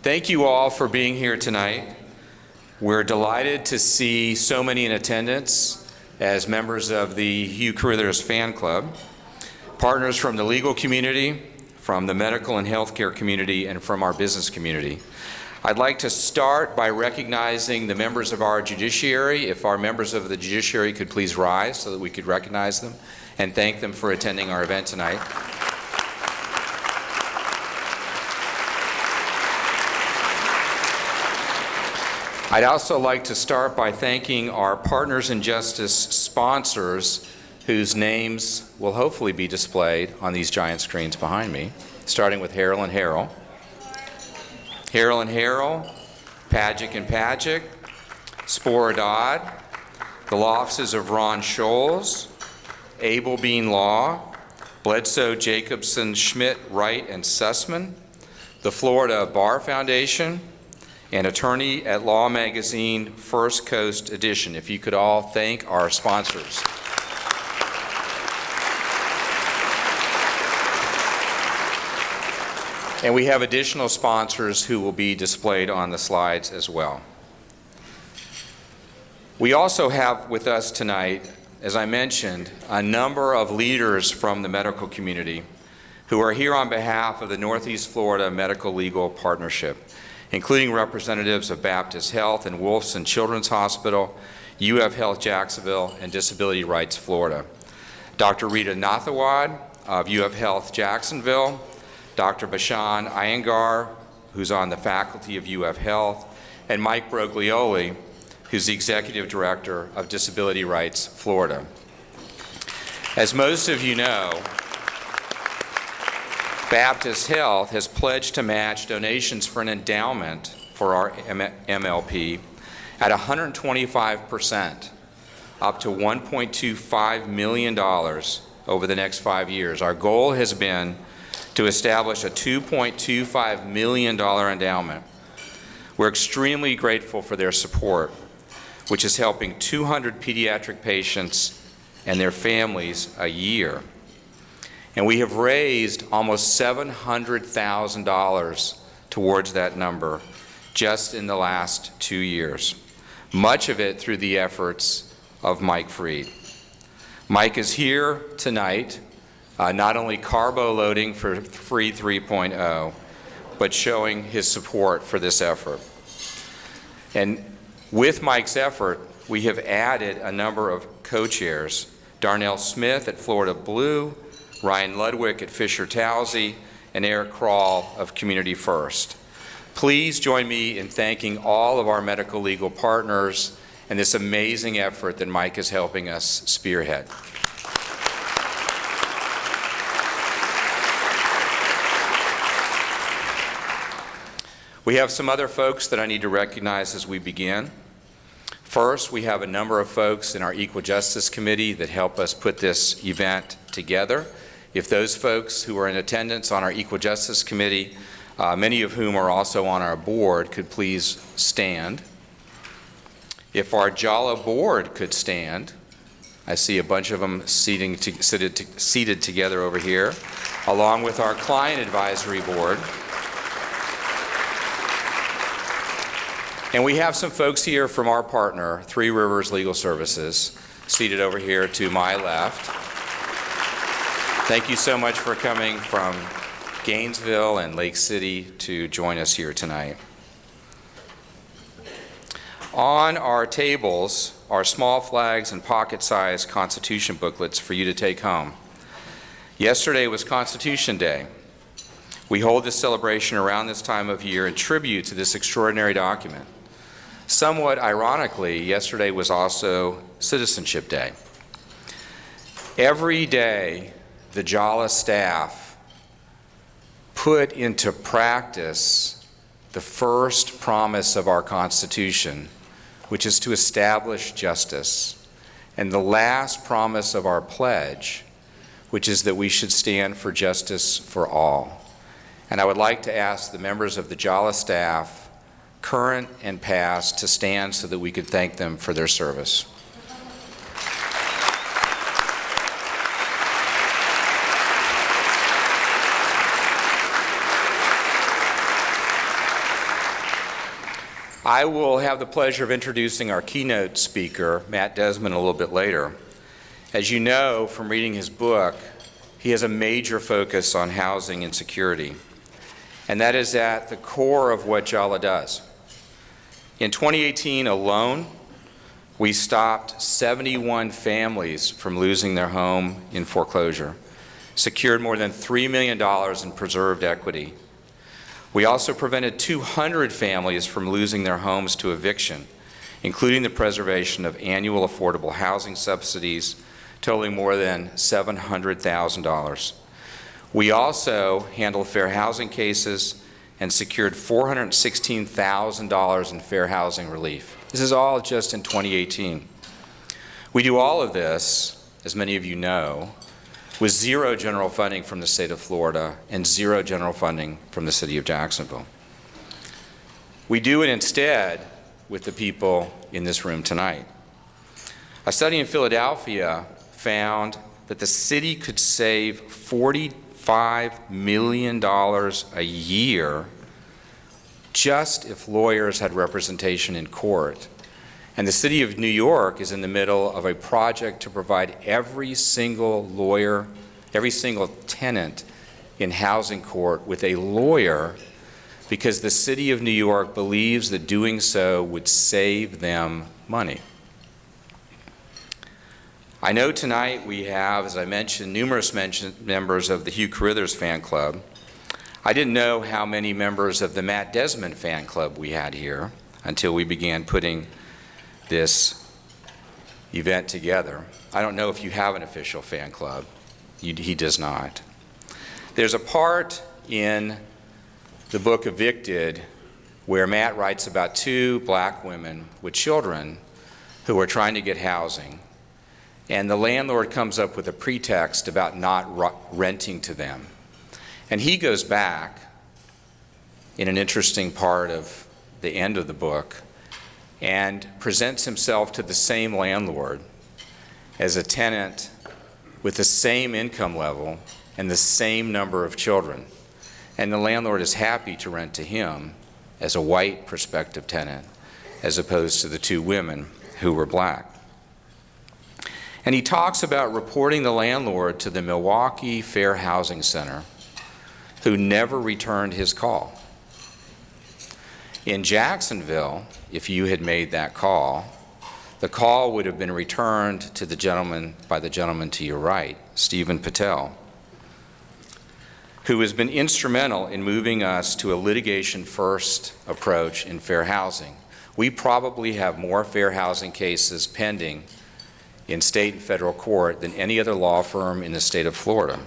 Thank you all for being here tonight. We're delighted to see so many in attendance as members of the Hugh Carruthers Fan Club, partners from the legal community, from the medical and healthcare community, and from our business community. I'd like to start by recognizing the members of our judiciary. If our members of the judiciary could please rise so that we could recognize them and thank them for attending our event tonight. I'd also like to start by thanking our Partners in Justice sponsors whose names will hopefully be displayed on these giant screens behind me, starting with Harrell & Harrell. Harrell & Harrell, Padgick & Padgick, Spora Dodd, the law offices of Ron Scholes, Abel Bean Law, Bledsoe, Jacobson, Schmidt, Wright, and Sussman, the Florida Bar Foundation, and Attorney at Law Magazine First Coast Edition. If you could all thank our sponsors. And we have additional sponsors who will be displayed on the slides as well. We also have with us tonight, as I mentioned, a number of leaders from the medical community who are here on behalf of the Northeast Florida Medical Legal Partnership, including representatives of Baptist Health and Wolfson Children's Hospital, UF Health Jacksonville, and Disability Rights Florida. Dr. Rita Nathawad of UF Health Jacksonville, Dr. Bashan Iyengar, who's on the faculty of UF Health, and Mike Broglioli, who's the Executive Director of Disability Rights Florida. As most of you know, Baptist Health has pledged to match donations for an endowment for our MLP at 125%, up to $1.25 million over the next 5 years. Our goal has been to establish a $2.25 million endowment. We're extremely grateful for their support, which is helping 200 pediatric patients and their families a year. And we have raised almost $700,000 towards that number just in the last 2 years, much of it through the efforts of Mike Freed. Mike is here tonight, not only carbo loading for Free 3.0, but showing his support for this effort. And with Mike's effort, we have added a number of co-chairs: Darnell Smith at Florida Blue, Ryan Ludwig at Fisher Towsey, and Eric Krall of Community First. Please join me in thanking all of our medical legal partners and this amazing effort that Mike is helping us spearhead. We have some other folks that I need to recognize as we begin. First, we have a number of folks in our Equal Justice Committee that help us put this event together. If those folks who are in attendance on our Equal Justice Committee, many of whom are also on our board, could please stand. If our JALA board could stand, I see a bunch of them seated together over here, along with our Client Advisory Board. And we have some folks here from our partner, Three Rivers Legal Services, seated over here to my left. Thank you so much for coming from Gainesville and Lake City to join us here tonight. On our tables are small flags and pocket-sized Constitution booklets for you to take home. Yesterday was Constitution Day. We hold this celebration around this time of year in tribute to this extraordinary document. Somewhat ironically, yesterday was also Citizenship Day. Every day, the JALA staff put into practice the first promise of our Constitution, which is to establish justice, and the last promise of our pledge, which is that we should stand for justice for all. And I would like to ask the members of the JALA staff, current and past, to stand so that we could thank them for their service. I will have the pleasure of introducing our keynote speaker, Matt Desmond, a little bit later. As you know from reading his book, he has a major focus on housing and security, and that is at the core of what JALA does. In 2018 alone, we stopped 71 families from losing their home in foreclosure, secured more than $3 million in preserved equity. We also prevented 200 families from losing their homes to eviction, including the preservation of annual affordable housing subsidies totaling more than $700,000. We also handled fair housing cases and secured $416,000 in fair housing relief. This is all just in 2018. We do all of this, as many of you know, with zero general funding from the state of Florida and zero general funding from the city of Jacksonville. We do it instead with the people in this room tonight. A study in Philadelphia found that the city could save $45 million a year just if lawyers had representation in court. And the city of New York is in the middle of a project to provide every single lawyer, every single tenant in housing court with a lawyer, because the city of New York believes that doing so would save them money. I know tonight we have, as I mentioned, numerous members of the Hugh Carruthers fan club. I didn't know how many members of the Matt Desmond fan club we had here until we began putting this event together. I don't know if you have an official fan club. He does not. There's a part in the book Evicted where Matt writes about two black women with children who are trying to get housing, and the landlord comes up with a pretext about not renting to them. And he goes back in an interesting part of the end of the book and presents himself to the same landlord as a tenant with the same income level and the same number of children. And the landlord is happy to rent to him as a white prospective tenant as opposed to the two women who were black. And he talks about reporting the landlord to the Milwaukee Fair Housing Center, who never returned his call. In Jacksonville, if you had made that call, the call would have been returned to the gentleman, by the gentleman to your right, Stephen Patel, who has been instrumental in moving us to a litigation-first approach in fair housing. We probably have more fair housing cases pending in state and federal court than any other law firm in the state of Florida.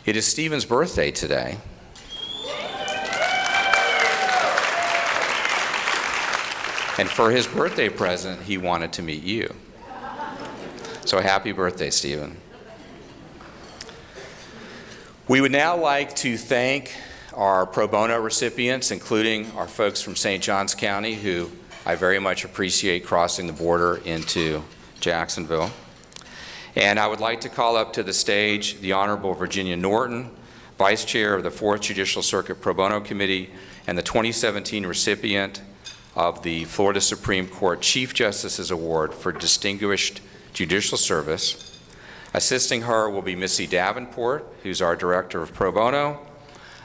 It is Stephen's birthday today. And for his birthday present, he wanted to meet you. So happy birthday, Stephen. We would now like to thank our pro bono recipients, including our folks from St. Johns County, who I very much appreciate crossing the border into Jacksonville. And I would like to call up to the stage the Honorable Virginia Norton, Vice Chair of the 4th Judicial Circuit Pro Bono Committee and the 2017 recipient of the Florida Supreme Court Chief Justice's Award for Distinguished Judicial Service. Assisting her will be Missy Davenport, who's our Director of Pro Bono,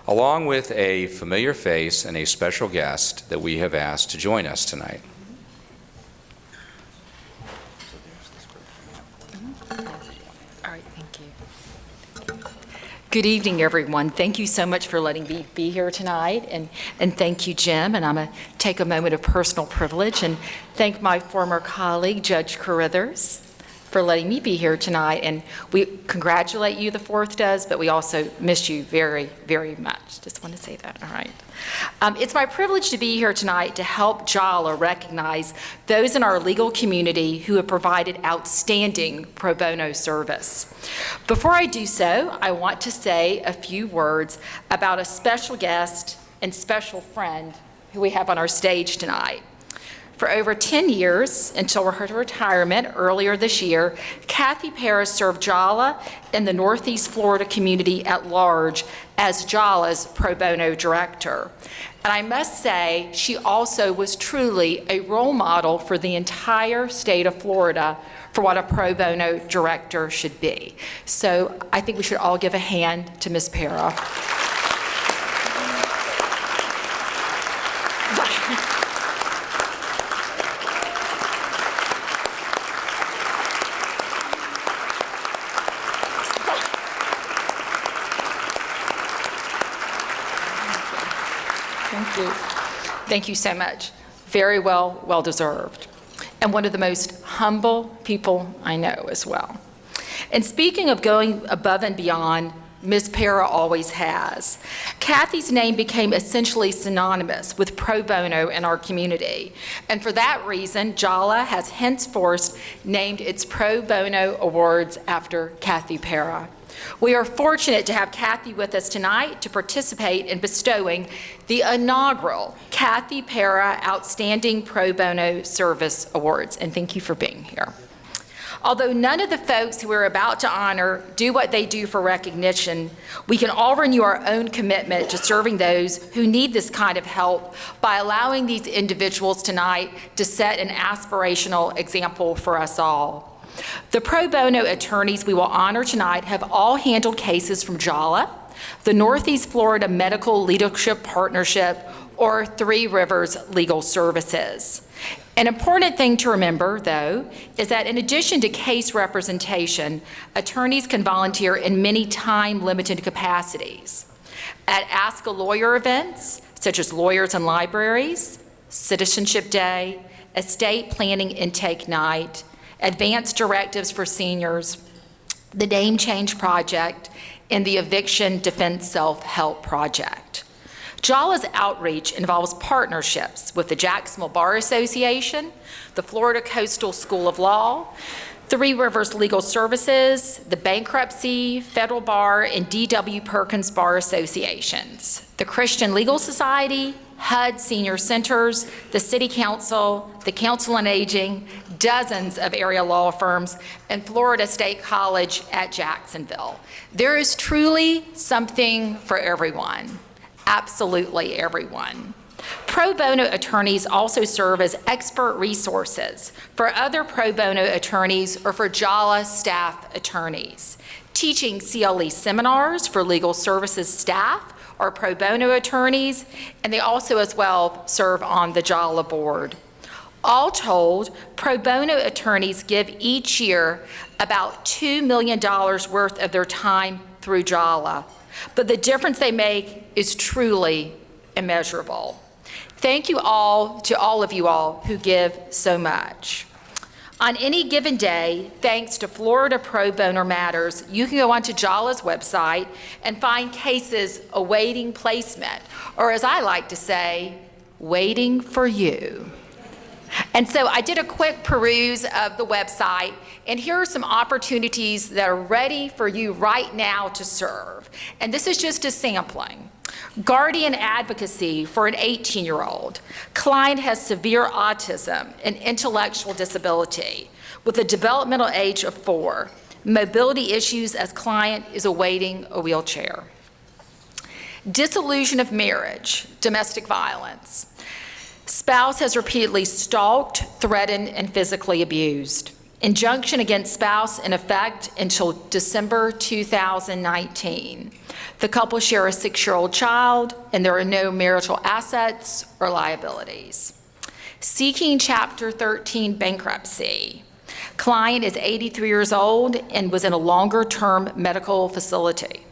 along with a familiar face and a special guest that we have asked to join us tonight. All right, thank you. Good evening, everyone. Thank you so much for letting me be here tonight, and thank you, Jim. And I'm going to take a moment of personal privilege and thank my former colleague, Judge Carruthers, for letting me be here tonight. And we congratulate you, the 4th does, but we also miss you very, very much. Just want to say that, all right. It's my privilege to be here tonight to help JALA recognize those in our legal community who have provided outstanding pro bono service. Before I do so, I want to say a few words about a special guest and special friend who we have on our stage tonight. For over 10 years, until her retirement earlier this year, Kathy Paris served JALA and the Northeast Florida community at large as JALA's pro bono director. And I must say, she also was truly a role model for the entire state of Florida for what a pro bono director should be. So I think we should all give a hand to Ms. Para. Thank you. Thank you so much. Very well deserved. And one of the most humble people I know as well. And speaking of going above and beyond, Ms. Para always has. Kathy's name became essentially synonymous with pro bono in our community. And for that reason, JALA has henceforth named its pro bono awards after Kathy Para. We are fortunate to have Kathy with us tonight to participate in bestowing the inaugural Kathy Para Outstanding Pro Bono Service Awards, and thank you for being here. Although none of the folks who we're about to honor do what they do for recognition, we can all renew our own commitment to serving those who need this kind of help by allowing these individuals tonight to set an aspirational example for us all. The pro bono attorneys we will honor tonight have all handled cases from JALA, the Northeast Florida Medical Leadership Partnership, or Three Rivers Legal Services. An important thing to remember, though, is that in addition to case representation, attorneys can volunteer in many time-limited capacities. At Ask a Lawyer events, such as Lawyers in Libraries, Citizenship Day, Estate Planning Intake Night, Advanced Directives for Seniors, the Name Change Project, and the Eviction Defense Self-Help Project. JALA's outreach involves partnerships with the Jacksonville Bar Association, the Florida Coastal School of Law, Three Rivers Legal Services, the Bankruptcy, Federal Bar, and D.W. Perkins Bar Associations, the Christian Legal Society, HUD Senior Centers, the City Council, the Council on Aging, dozens of area law firms, and Florida State College at Jacksonville. There is truly something for everyone, absolutely everyone. Pro bono attorneys also serve as expert resources for other pro bono attorneys or for JALA staff attorneys, teaching CLE seminars for legal services staff or pro bono attorneys, and they also as well serve on the JALA board. All told, pro bono attorneys give each year about $2 million worth of their time through JALA, but the difference they make is truly immeasurable. Thank you all to all of you all who give so much. On any given day, thanks to Florida Pro Bono Matters, you can go onto JALA's website and find cases awaiting placement, or as I like to say, waiting for you. And so I did a quick peruse of the website, and here are some opportunities that are ready for you right now to serve. And this is just a sampling. Guardian advocacy for an 18-year-old. Client has severe autism and intellectual disability with a developmental age of 4. Mobility issues as client is awaiting a wheelchair. Dissolution of marriage, domestic violence. Spouse has repeatedly stalked, threatened, and physically abused. Injunction against spouse in effect until December 2019. The couple share a 6-year-old child, and there are no marital assets or liabilities. Seeking Chapter 13 bankruptcy. Client is 83 years old and was in a longer-term medical facility.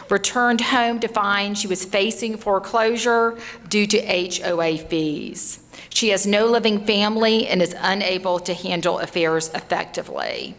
Returned home to find she was facing foreclosure due to HOA fees. She has no living family and is unable to handle affairs effectively.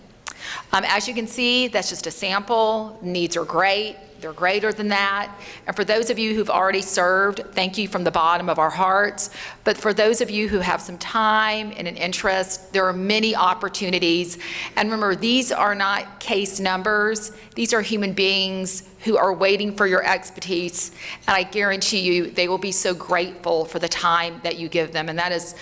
As you can see, that's just a sample. Needs are great. They're greater than that. And for those of you who've already served, thank you from the bottom of our hearts. But for those of you who have some time and an interest, there are many opportunities. And remember, these are not case numbers. These are human beings who are waiting for your expertise, and I guarantee you they will be so grateful for the time that you give them, and that is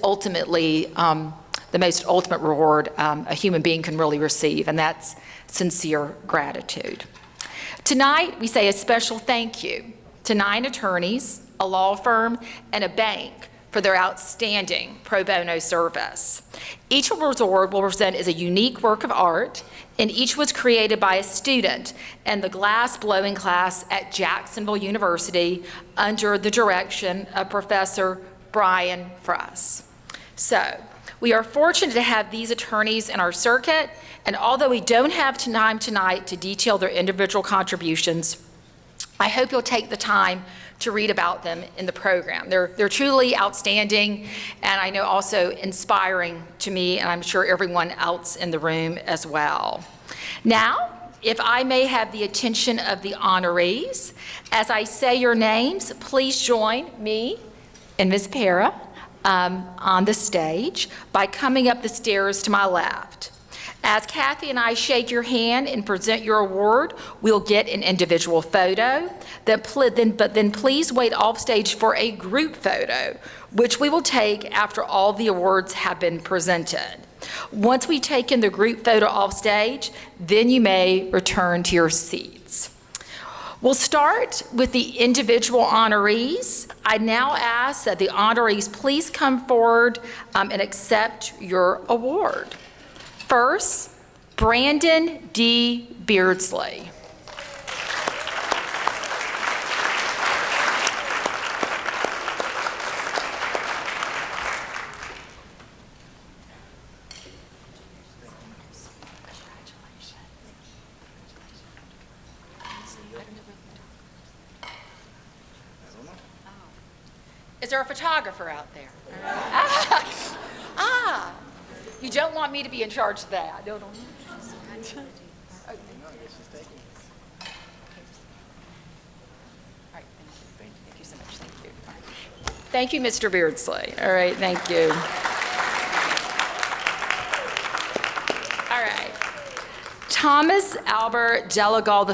ultimately the most ultimate reward a human being can really receive, and that's sincere gratitude. Tonight, we say a special thank you to 9 attorneys, a law firm, and a bank for their outstanding pro bono service. Each award will present as a unique work of art, and each was created by a student in the glass blowing class at Jacksonville University under the direction of Professor Brian Fruss. So, we are fortunate to have these attorneys in our circuit, and although we don't have time tonight to detail their individual contributions, I hope you'll take the time to read about them in the program. They're truly outstanding, and I know also inspiring to me, and I'm sure everyone else in the room as well. Now, if I may have the attention of the honorees, as I say your names, please join me and Ms. Para on the stage by coming up the stairs to my left. As Kathy and I shake your hand and present your award, we'll get an individual photo. But then please wait off stage for a group photo, which we will take after all the awards have been presented. Once we've taken the group photo off stage, then you may return to your seats. We'll start with the individual honorees. I now ask that the honorees please come forward and accept your award. First, Brandon D. Beardsley. Is there a photographer out there? You don't want me to be in charge of that. No. Thank you so much. Thank you. Thank you, Mr. Beardsley. All right, thank you. All right. Thomas Albert Delagal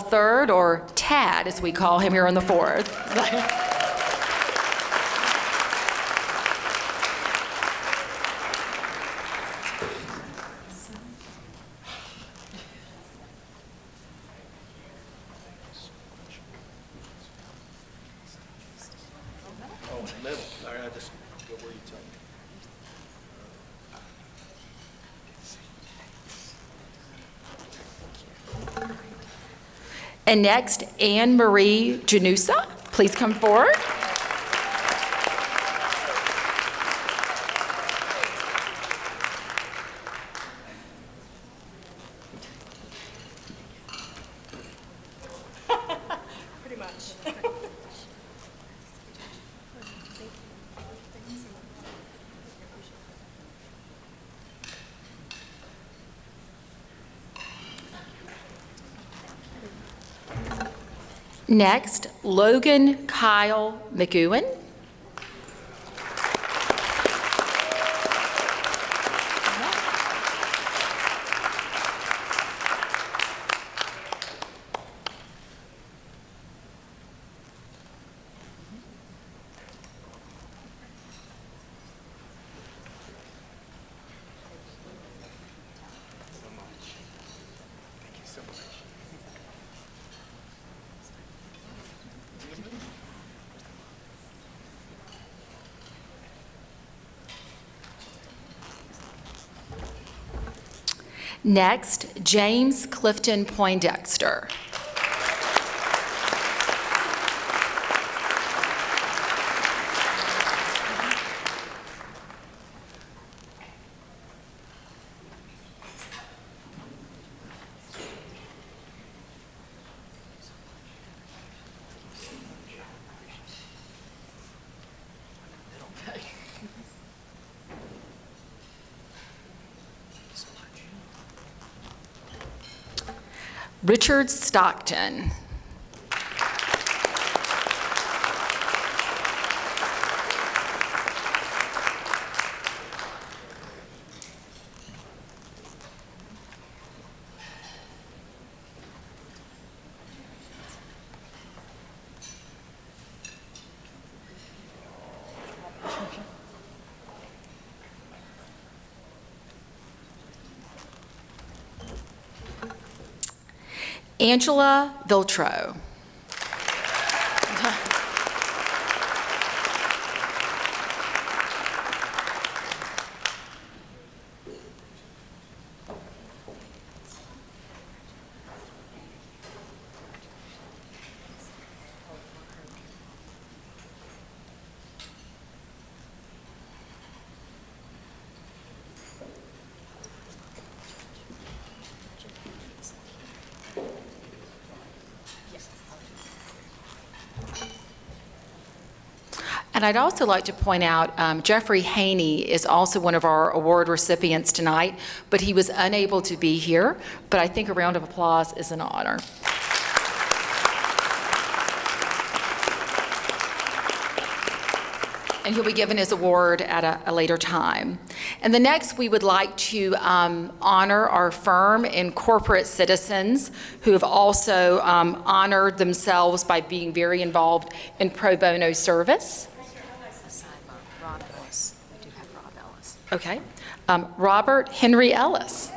III, or Tad, as we call him here on the 4th. And next, Anne Marie Janusa, please come forward. Pretty much. Next, Logan Kyle McEwen. Next, James Clifton Poindexter. Richard Stockton. Angela Viltro. And I'd also like to point out, Jeffrey Haney is also one of our award recipients tonight, but he was unable to be here. But I think a round of applause is an honor. And he'll be given his award at a later time. And the next, we would like to honor our firm and corporate citizens who have also honored themselves by being very involved in pro bono service. Rob Ellis. We do have Rob Ellis. Okay. Robert Henry Ellis.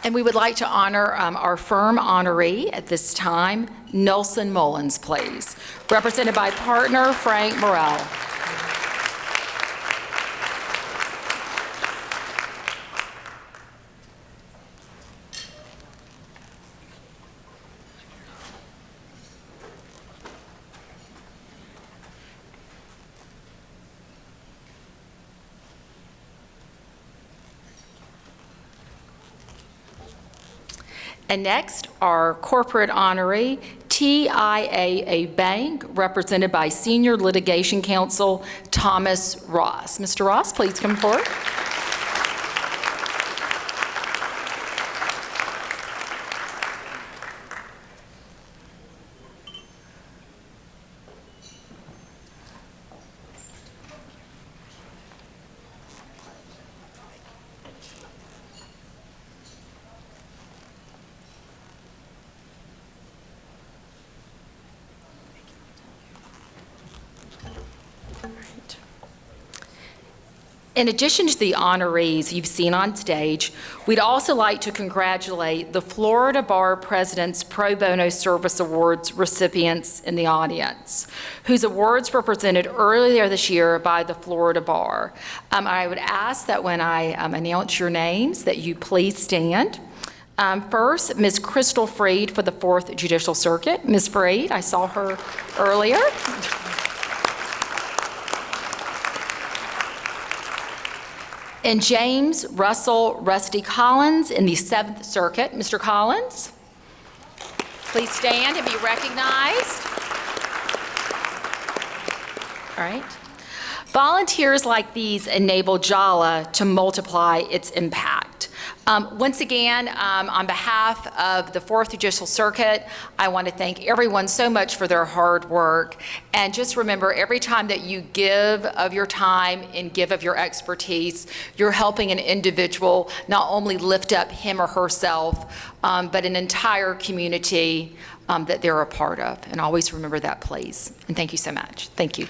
And we would like to honor our firm honoree at this time, Nelson Mullins, please, represented by partner Frank Morrell. And next, our corporate honoree, TIAA Bank, represented by Senior Litigation Counsel Thomas Ross. Mr. Ross, please come forward. In addition to the honorees you've seen on stage, we'd also like to congratulate the Florida Bar President's Pro Bono Service Awards recipients in the audience, whose awards were presented earlier this year by the Florida Bar. I would ask that when I announce your names that you please stand. First, Ms. Crystal Freed for the 4th Judicial Circuit. Ms. Freed, I saw her earlier. And James Russell Rusty Collins in the 7th Circuit. Mr. Collins, please stand and be recognized. All right. Volunteers like these enable JALA to multiply its impact. Once again, on behalf of the 4th Judicial Circuit, I want to thank everyone so much for their hard work. And just remember, every time that you give of your time and give of your expertise, you're helping an individual not only lift up him or herself, but an entire community that they're a part of. And always remember that, please. And thank you so much. Thank you.